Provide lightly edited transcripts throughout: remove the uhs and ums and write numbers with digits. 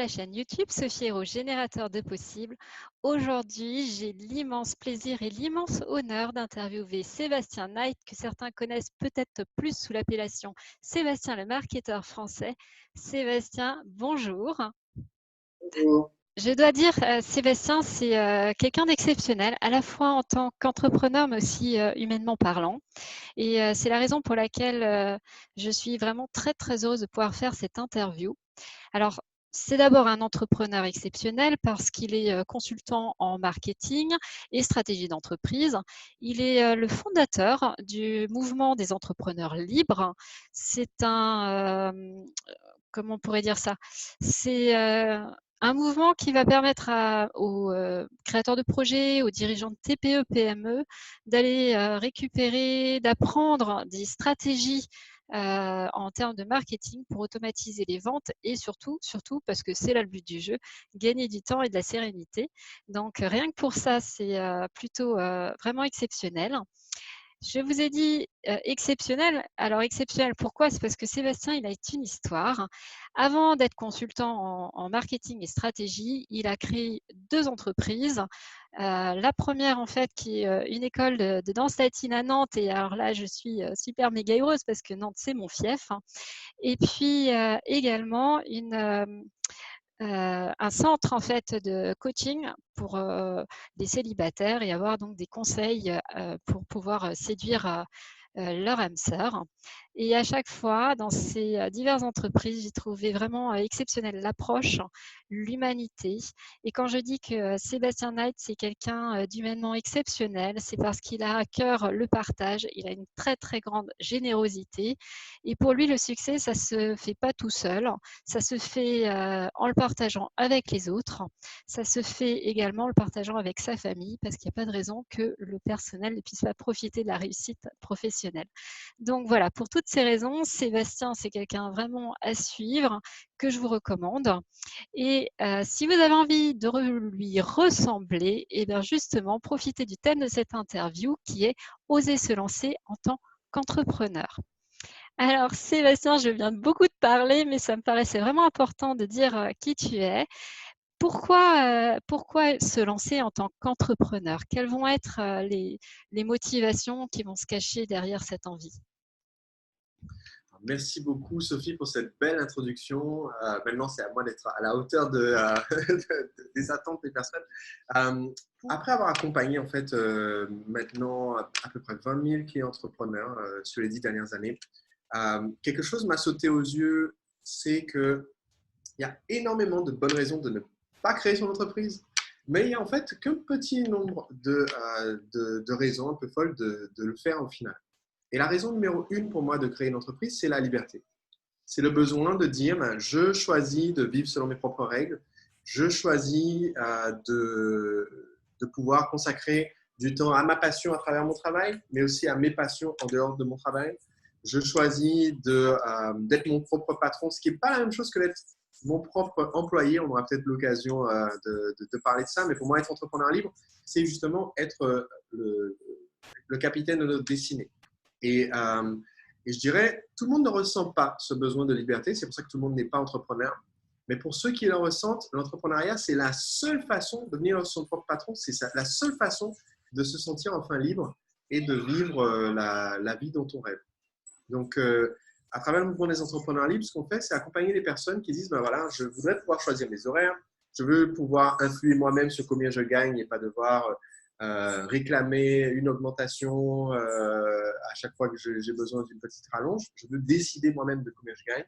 la chaîne YouTube Sophie Hérault, générateur de possibles. Aujourd'hui, j'ai l'immense plaisir et l'immense honneur d'interviewer Sébastien Knight, que certains connaissent peut-être plus sous l'appellation Sébastien le marketeur français. Sébastien, bonjour. Bonjour. Je dois dire, Sébastien, c'est quelqu'un d'exceptionnel, à la fois en tant qu'entrepreneur, mais aussi humainement parlant. Et c'est la raison pour laquelle je suis vraiment très, très heureuse de pouvoir faire cette interview. Alors, c'est d'abord un entrepreneur exceptionnel parce qu'il est consultant en marketing et stratégie d'entreprise. Il est le fondateur du mouvement des entrepreneurs libres. C'est comment on pourrait dire ça? C'est un mouvement qui va permettre aux créateurs de projets, aux dirigeants de TPE, PME, d'aller récupérer, d'apprendre des stratégies en termes de marketing pour automatiser les ventes et surtout, parce que c'est là le but du jeu, gagner du temps et de la sérénité. Donc, rien que pour ça, c'est plutôt vraiment exceptionnel. Je vous ai dit exceptionnel. Alors, exceptionnel, pourquoi? C'est parce que Sébastien, il a une histoire. Avant d'être consultant en marketing et stratégie, il a créé 2 entreprises. La première, en fait, qui est une école de danse latine à Nantes. Et alors là, je suis super méga heureuse parce que Nantes, c'est mon fief. Et puis également un centre en fait de coaching pour les célibataires et avoir donc des conseils pour pouvoir séduire leur âme sœur. Et à chaque fois, dans ces diverses entreprises, j'ai trouvé vraiment exceptionnelle l'approche, l'humanité. Et quand je dis que Sébastien Knight, c'est quelqu'un d'humainement exceptionnel, c'est parce qu'il a à cœur le partage, il a une très très grande générosité. Et pour lui, le succès, ça se fait pas tout seul, ça se fait en le partageant avec les autres, ça se fait également en le partageant avec sa famille, parce qu'il n'y a pas de raison que le personnel ne puisse pas profiter de la réussite professionnelle. Donc voilà, pour toutes ces raisons, Sébastien, c'est quelqu'un vraiment à suivre, que je vous recommande. Et si vous avez envie de lui ressembler, et bien justement, profitez du thème de cette interview qui est « Oser se lancer en tant qu'entrepreneur ». Alors Sébastien, je viens de beaucoup te parler, mais ça me paraissait vraiment important de dire qui tu es. Pourquoi se lancer en tant qu'entrepreneur? Quelles vont être les motivations qui vont se cacher derrière cette envie? Merci beaucoup Sophie pour cette belle introduction. Maintenant, c'est à moi d'être à la hauteur des attentes des personnes. Après avoir accompagné en fait maintenant à peu près 20 000 clients entrepreneurs sur les 10 dernières années, quelque chose m'a sauté aux yeux, c'est qu'il y a énormément de bonnes raisons de ne pas créer son entreprise, mais il y a en fait qu'un petit nombre de raisons un peu folles de le faire au final. Et la raison numéro 1 pour moi de créer une entreprise, c'est la liberté. C'est le besoin de dire, je choisis de vivre selon mes propres règles, je choisis de pouvoir consacrer du temps à ma passion à travers mon travail, mais aussi à mes passions en dehors de mon travail. Je choisis d'être mon propre patron, ce qui n'est pas la même chose que d'être mon propre employé. On aura peut-être l'occasion de parler de ça, mais pour moi, être entrepreneur libre, c'est justement être le capitaine de notre destinée. Et je dirais, tout le monde ne ressent pas ce besoin de liberté. C'est pour ça que tout le monde n'est pas entrepreneur. Mais pour ceux qui le ressentent, l'entrepreneuriat, c'est la seule façon de devenir son propre patron. C'est la seule façon de se sentir enfin libre et de vivre la vie dont on rêve. Donc, à travers le mouvement des entrepreneurs libres, ce qu'on fait, c'est accompagner les personnes qui disent, voilà, je voudrais pouvoir choisir mes horaires, je veux pouvoir influer moi-même sur combien je gagne et pas devoir réclamer une augmentation à chaque fois que j'ai besoin d'une petite rallonge. Je veux décider moi-même de combien je gagne.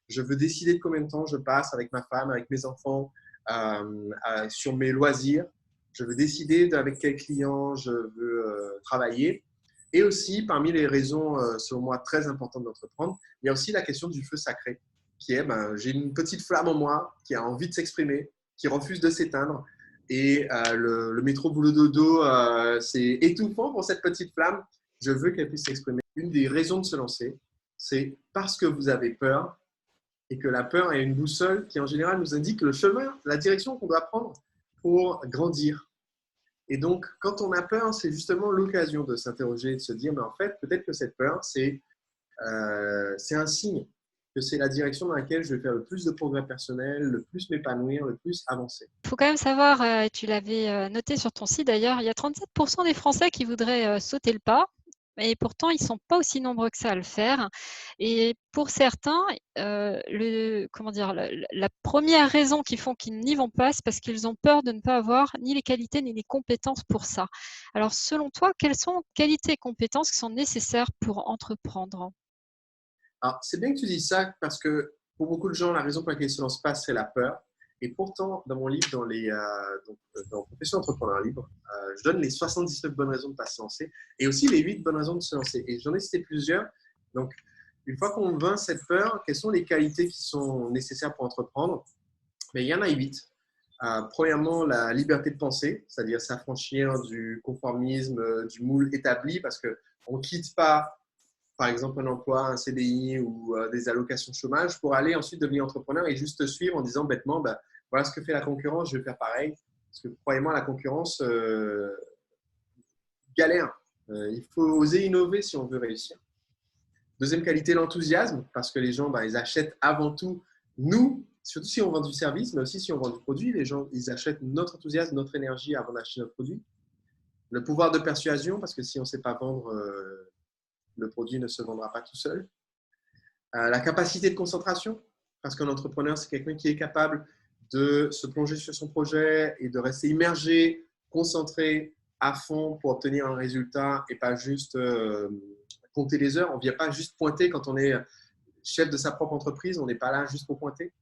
Je veux décider de combien de temps je passe avec ma femme, avec mes enfants, sur mes loisirs. Je veux décider avec quel client je veux travailler. Et aussi, parmi les raisons, selon moi, très importantes d'entreprendre, il y a aussi la question du feu sacré, qui est, j'ai une petite flamme en moi qui a envie de s'exprimer, qui refuse de s'éteindre. Et le métro boulot dodo, c'est étouffant pour cette petite flamme. Je veux qu'elle puisse s'exprimer. Une des raisons de se lancer, c'est parce que vous avez peur et que la peur est une boussole qui, en général, nous indique le chemin, la direction qu'on doit prendre pour grandir. Et donc, quand on a peur, c'est justement l'occasion de s'interroger, de se dire, mais en fait, peut-être que cette peur, c'est un signe. que c'est la direction dans laquelle je vais faire le plus de progrès personnel, le plus m'épanouir, le plus avancer. Il faut quand même savoir, et tu l'avais noté sur ton site d'ailleurs, il y a 37% des Français qui voudraient sauter le pas, et pourtant ils ne sont pas aussi nombreux que ça à le faire. Et pour certains, comment dire, la première raison qui font qu'ils n'y vont pas, c'est parce qu'ils ont peur de ne pas avoir ni les qualités ni les compétences pour ça. Alors selon toi, quelles sont qualités et compétences qui sont nécessaires pour entreprendre? Alors, c'est bien que tu dises ça parce que pour beaucoup de gens, la raison pour laquelle ils ne se lancent pas, c'est la peur. Et pourtant, dans mon livre, dans Profession d'entrepreneur libre, je donne les 79 bonnes raisons de ne pas se lancer et aussi les 8 bonnes raisons de se lancer. Et j'en ai cité plusieurs. Donc, une fois qu'on vainc cette peur, quelles sont les qualités qui sont nécessaires pour entreprendre? Mais il y en a 8. Premièrement, la liberté de penser, c'est-à-dire s'affranchir du conformisme, du moule établi, parce qu'on ne quitte pas, par exemple, un emploi, un CDI ou des allocations de chômage pour aller ensuite devenir entrepreneur et juste suivre en disant bêtement, ben, voilà ce que fait la concurrence, je vais faire pareil. Parce que croyez-moi, la concurrence galère. Il faut oser innover si on veut réussir. Deuxième qualité, l'enthousiasme, parce que les gens, ben, ils achètent avant tout nous, surtout si on vend du service, mais aussi si on vend du produit. Les gens, ils achètent notre enthousiasme, notre énergie avant d'acheter notre produit. Le pouvoir de persuasion, parce que si on ne sait pas vendre, le produit ne se vendra pas tout seul. La capacité de concentration, parce qu'un entrepreneur, c'est quelqu'un qui est capable de se plonger sur son projet et de rester immergé, concentré à fond pour obtenir un résultat et pas juste compter les heures. On ne vient pas juste pointer quand on est chef de sa propre entreprise, on n'est pas là juste pour pointer.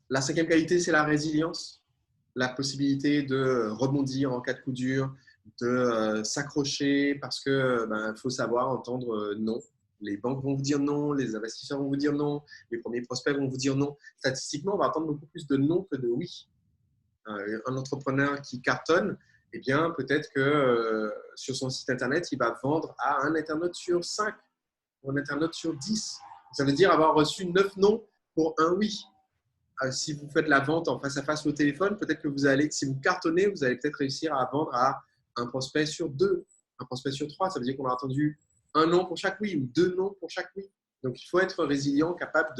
La cinquième qualité, c'est la résilience, la possibilité de rebondir en cas de coup dur, de s'accrocher parce que faut savoir entendre non. Les banques vont vous dire non, les investisseurs vont vous dire non, les premiers prospects vont vous dire non. Statistiquement, on va entendre beaucoup plus de non que de oui. Un entrepreneur qui cartonne, eh bien, peut-être que sur son site internet, il va vendre à un internaute sur 5 ou un internaute sur 10. Ça veut dire avoir reçu 9 non pour un oui. Si vous faites la vente en face à face au téléphone, peut-être que vous allez, si vous cartonnez, vous allez peut-être réussir à vendre à un prospect sur 2, un prospect sur 3. Ça veut dire qu'on a attendu un non pour chaque oui ou 2 non pour chaque oui. Donc, il faut être résilient, capable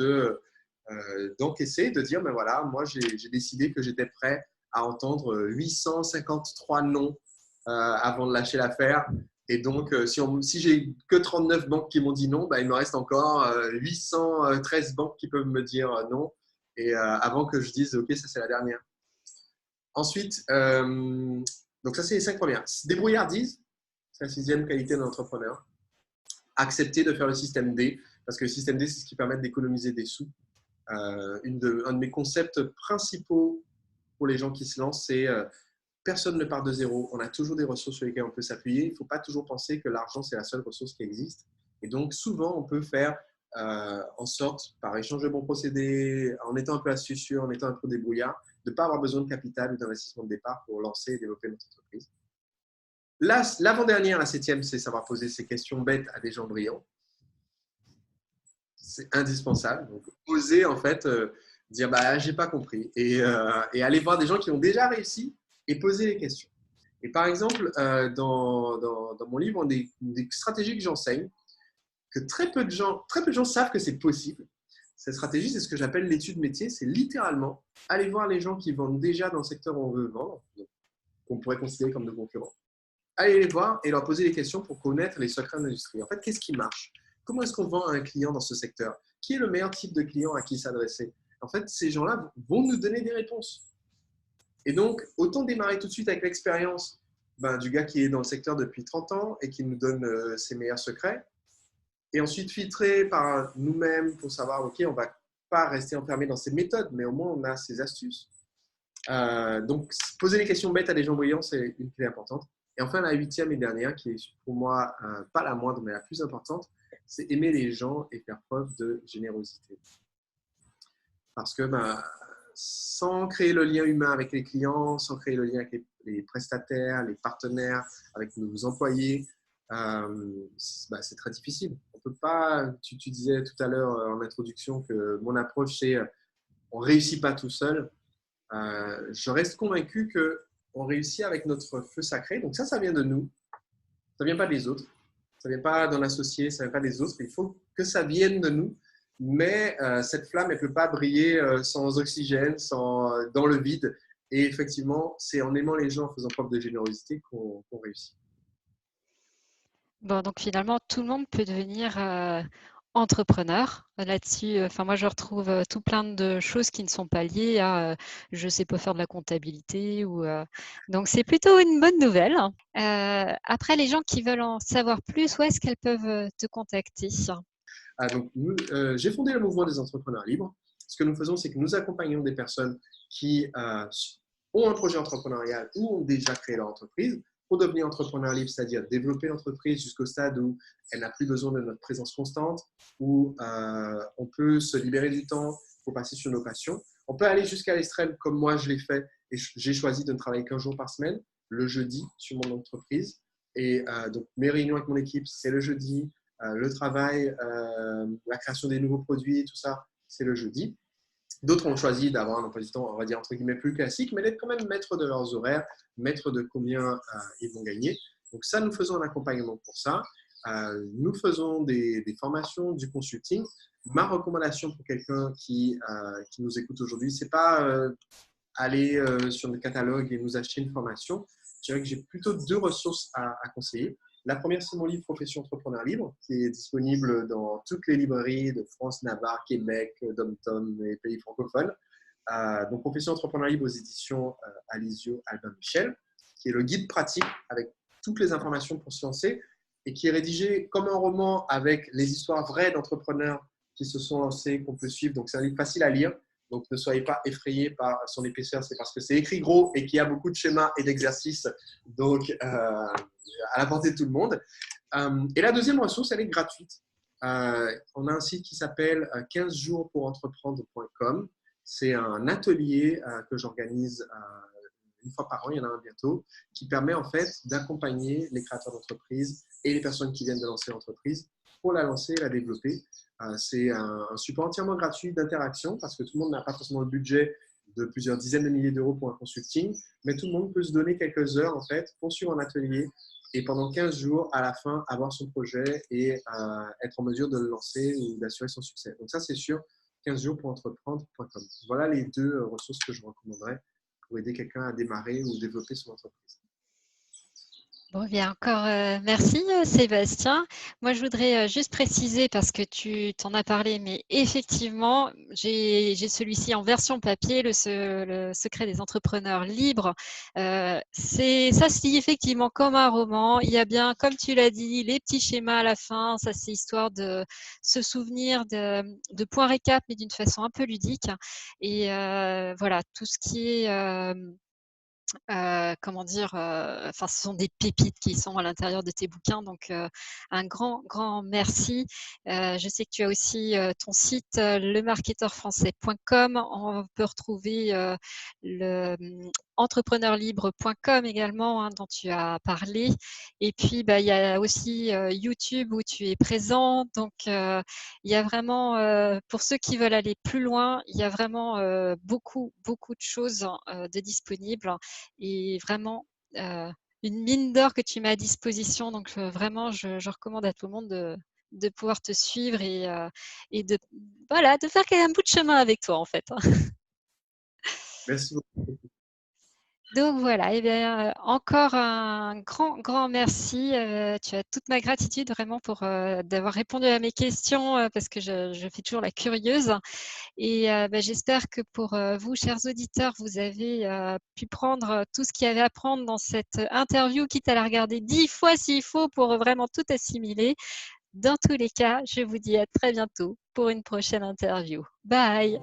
d'encaisser, de dire, ben voilà, moi, j'ai décidé que j'étais prêt à entendre 853 non avant de lâcher l'affaire. Et donc, si j'ai que 39 banques qui m'ont dit non, ben, il me reste encore 813 banques qui peuvent me dire non. Et avant que je dise, OK, ça c'est la dernière. Ensuite, donc ça c'est les 5 premières. Débrouillardise, c'est la 6e qualité d'un entrepreneur. Accepter de faire le système D, parce que le système D, c'est ce qui permet d'économiser des sous. Un de mes concepts principaux pour les gens qui se lancent, c'est personne ne part de zéro. On a toujours des ressources sur lesquelles on peut s'appuyer. Il ne faut pas toujours penser que l'argent, c'est la seule ressource qui existe. Et donc, souvent, on peut faire en sorte, par échange de bons procédés, en étant un peu astucieux, en étant un peu débrouillard, de ne pas avoir besoin de capital ou d'investissement de départ pour lancer et développer notre entreprise. L'avant-dernière, la 7e, c'est savoir poser ces questions bêtes à des gens brillants. C'est indispensable. Donc, oser, en fait, dire « j'ai pas compris » et aller voir des gens qui ont déjà réussi et poser les questions. Et par exemple, dans mon livre, des stratégies que j'enseigne, que très peu de gens savent que c'est possible. Cette stratégie, c'est ce que j'appelle l'étude métier. C'est littéralement aller voir les gens qui vendent déjà dans le secteur où on veut vendre, qu'on pourrait considérer comme nos concurrents. Aller les voir et leur poser des questions pour connaître les secrets de l'industrie. En fait, qu'est-ce qui marche? Comment est-ce qu'on vend à un client dans ce secteur? Qui est le meilleur type de client à qui s'adresser? En fait, ces gens-là vont nous donner des réponses. Et donc, autant démarrer tout de suite avec l'expérience du gars qui est dans le secteur depuis 30 ans et qui nous donne ses meilleurs secrets, et ensuite filtrer par nous-mêmes pour savoir, OK, on ne va pas rester enfermé dans ses méthodes, mais au moins on a ses astuces. Donc, poser les questions bêtes à des gens brillants, c'est une clé importante. Et enfin, la 8e et dernière, qui est pour moi pas la moindre, mais la plus importante, c'est aimer les gens et faire preuve de générosité. Parce que sans créer le lien humain avec les clients, sans créer le lien avec les prestataires, les partenaires, avec nos employés, c'est très difficile. On peut pas, tu disais tout à l'heure en introduction que mon approche, c'est on ne réussit pas tout seul. Je reste convaincu qu'on réussit avec notre feu sacré. Donc ça vient de nous. Ça ne vient pas des autres. Ça ne vient pas d'un associé, ça ne vient pas des autres. Il faut que ça vienne de nous. mais cette flamme, elle ne peut pas briller sans oxygène, dans le vide. Et effectivement, c'est en aimant les gens, en faisant preuve de générosité qu'on réussit. Bon, donc finalement, tout le monde peut devenir entrepreneur. Là-dessus, enfin moi, je retrouve tout plein de choses qui ne sont pas liées à je sais pas faire de la comptabilité ou donc c'est plutôt une bonne nouvelle. Après, les gens qui veulent en savoir plus, où est-ce qu'elles peuvent te contacter? Donc, j'ai fondé le mouvement des entrepreneurs libres. Ce que nous faisons, c'est que nous accompagnons des personnes qui ont un projet entrepreneurial ou ont déjà créé leur entreprise pour devenir entrepreneur libre, c'est-à-dire développer l'entreprise jusqu'au stade où elle n'a plus besoin de notre présence constante, où on peut se libérer du temps pour passer sur nos passions. On peut aller jusqu'à l'extrême comme moi je l'ai fait et j'ai choisi de ne travailler qu'un jour par semaine, le jeudi sur mon entreprise. Et donc mes réunions avec mon équipe, c'est le jeudi. Le travail, la création des nouveaux produits, tout ça, c'est le jeudi. D'autres ont choisi d'avoir un emploi du temps, on va dire entre guillemets, plus classique, mais d'être quand même maître de leurs horaires, maître de combien ils vont gagner. Donc ça, nous faisons un accompagnement pour ça. Nous faisons des formations, du consulting. Ma recommandation pour quelqu'un qui nous écoute aujourd'hui, c'est pas aller sur le catalogue et nous acheter une formation. Je dirais que j'ai plutôt deux ressources à conseiller. La première, c'est mon livre Profession entrepreneur libre, qui est disponible dans toutes les librairies de France, Navarre, Québec, Dom-Tom et pays francophones. Donc, Profession entrepreneur libre aux éditions Alizio Albin Michel, qui est le guide pratique avec toutes les informations pour se lancer et qui est rédigé comme un roman avec les histoires vraies d'entrepreneurs qui se sont lancés, qu'on peut suivre. Donc, c'est un livre facile à lire. Donc, ne soyez pas effrayés par son épaisseur, c'est parce que c'est écrit gros et qu'il y a beaucoup de schémas et d'exercices. Donc, à la portée de tout le monde. Et la deuxième ressource, elle est gratuite. On a un site qui s'appelle 15jourspourentreprendre.com. C'est un atelier que j'organise une fois par an, il y en a un bientôt, qui permet en fait d'accompagner les créateurs d'entreprise et les personnes qui viennent de lancer l'entreprise pour la lancer et la développer. C'est un support entièrement gratuit d'interaction parce que tout le monde n'a pas forcément le budget de plusieurs dizaines de milliers d'euros pour un consulting, mais tout le monde peut se donner quelques heures en fait pour suivre un atelier et pendant 15 jours, à la fin, avoir son projet et être en mesure de le lancer ou d'assurer son succès. Donc ça, c'est sur 15jourspourentreprendre.com. Voilà les deux ressources que je recommanderais pour aider quelqu'un à démarrer ou développer son entreprise. Bon, bien encore, merci Sébastien. Moi, je voudrais juste préciser parce que tu t'en as parlé, mais effectivement, j'ai celui-ci en version papier, le secret des entrepreneurs libres. Ça se lit effectivement comme un roman. Il y a bien, comme tu l'as dit, les petits schémas à la fin. Ça, c'est histoire de se souvenir de points récap, mais d'une façon un peu ludique. Et voilà, tout ce qui est comment dire, enfin, ce sont des pépites qui sont à l'intérieur de tes bouquins, donc un grand, grand merci. Je sais que tu as aussi ton site lemarketeurfrançais.com. On peut retrouver le entrepreneurlibre.com également, hein, dont tu as parlé. Et puis, il y a aussi YouTube où tu es présent. Donc, il y a vraiment, pour ceux qui veulent aller plus loin, il y a vraiment beaucoup, beaucoup de choses de disponibles et vraiment une mine d'or que tu mets à disposition. Donc, vraiment, je recommande à tout le monde de pouvoir te suivre et de, voilà, de faire un bout de chemin avec toi, en fait. Merci beaucoup. Donc voilà, et bien, encore un grand, grand merci. Tu as toute ma gratitude vraiment pour d'avoir répondu à mes questions parce que je fais toujours la curieuse. Et j'espère que pour vous, chers auditeurs, vous avez pu prendre tout ce qu'il y avait à prendre dans cette interview, quitte à la regarder 10 fois s'il faut pour vraiment tout assimiler. Dans tous les cas, je vous dis à très bientôt pour une prochaine interview. Bye!